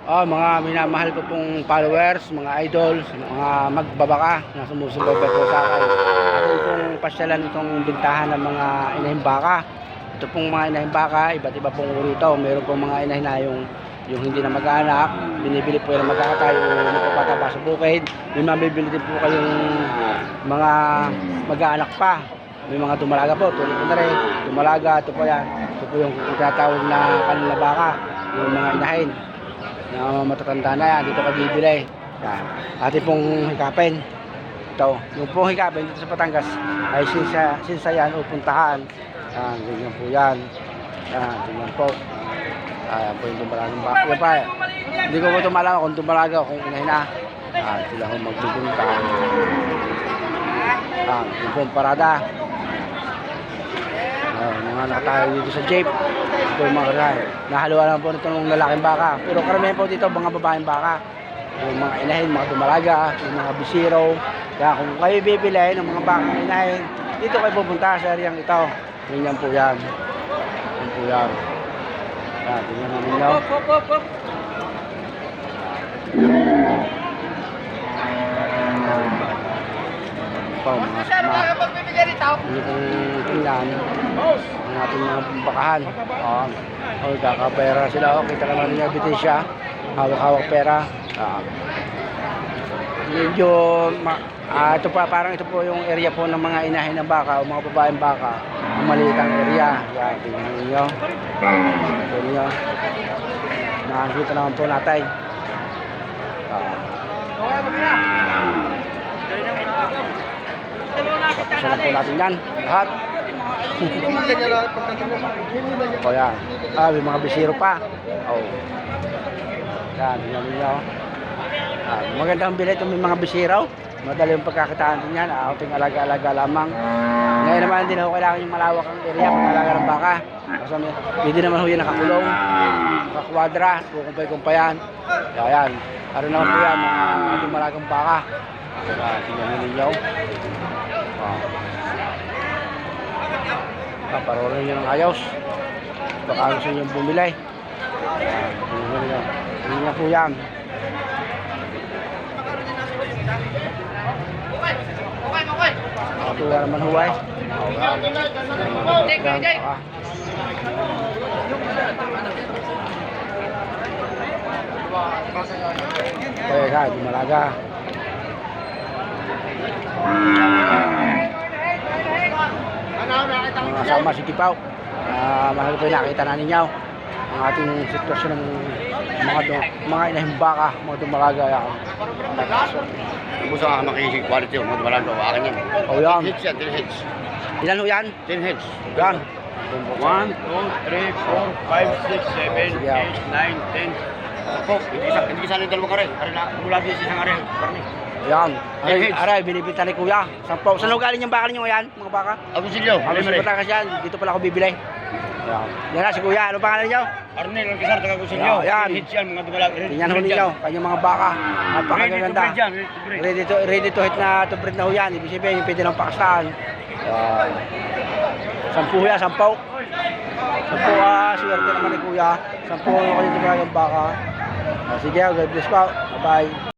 Mga minamahal ko pong followers, mga idols, mga magbabaka na sumusubaybay po sa akin. Atin pong pasyalan itong bintahan ng mga inahing baka. Ito pong mga inahing baka, iba't iba pong uri ito. Meron pong mga inahin na yung hindi na mag-aanak, binibili po yung magkakatay o magpapataba sa bukid. May mabibili din po kayong mga mag-aanak pa. May mga dumalaga po, tulad po na rin, dumalaga, ito po yan. Ito po yung tinatawag na kanila baka, yung mga inahin na matatanda na yan, dito ka bibili. Yan. Atin pong hikapin. Ito, yung pong hikapin dito sa Batangas ay sinsayan o puntahan. Yan, ganyan po yan. Yan, ganyan po. Ayan po yung dumalagang baka. Yan pa, hindi ko po tumalaga kung dumalaga o kung inahin na. Yan, sila kung magpupunta. Yan, yung pong parada. Mga nakatayo dito sa jeep. Ito yung mga karay. Nahaluan lang po nito ng lalaking baka. Pero karamihan po dito mga babaeng baka. Yung mga inahin, mga dumalaga, yung mga bisiro. Kaya kung kayo bibili ng mga bakang inahin, dito kayo pupunta sa areang ito. Ganyan po yan. Yan po yan. Yan, tingnan namin nyo. Hindi kong tingnan ang ating mga bakahan. Kakapera sila. Kita naman niya bitisya. Hawak-hawak pera. Medyo ito pa, parang ito po yung area po ng mga inahin ng baka o mga babaeng baka. Ang maliit ang area. Yan, tingnan ninyo. Ito ninyo. Nakakita naman po natin. Tapos na po natin yan. Lahat. O yan. May mga bisiro pa. Yan, tingnan ninyo. Magandang bilet may mga bisiro. Madali yung pagkakitaan din yan. Ating alaga-alaga lamang. Ngayon naman hindi na kailangan yung malawak ang area kung alaga ng baka. Kasi hindi naman ho yan nakakulong, nakakwadra, kukumpay-kumpayan. Yan. Ano naman po yan, mga ating malagang baka. Tingnan ninyo. Parorin nyo ng ayos. Baka gusto nyo bumili. Tingnan nyo po yan. Tuwa naman huway. Kaya ka, dumalaga. Mga kasama si Kipaw. Mahal po yung nakita na ninyo ang ating sitwasyon ng mga inahing baka, mga dumalaga. Gusto ka makikig quality yung mga dumalaga. Akin yan. Yan. 10 heads yan, 10 heads. Ilan ho yan? 10 heads. Yan. 1, 2, 3, 4, 5, 6, 7, 8, 9, 10. Po, hindi sana yung dalawang kare. Kare na, mula din sa isang kare. Yan. Aray, binibita ni Kuya. Saan ho galing yung baka ninyo yan, mga baka? Agoncillo. Sa Batangas yan. Dito pala ako bibili. Yan na si Kuya. Ano pangalan ninyo? Arnel, ang kisar, taga Agoncillo. Yan. 10 heads yan, mga dumalaga. Tingnan ho ninyo. Kanyang mga baka. Napakaganda. Ready to hit na to breed na ho yan. Ibig sabihin, yung pwede ng pakastaan. Sampu yan, sampaw. Sampu swerte naman ni Kuya. Sampu kayo dumalagang baka. Sige, God bless po. Bye-bye.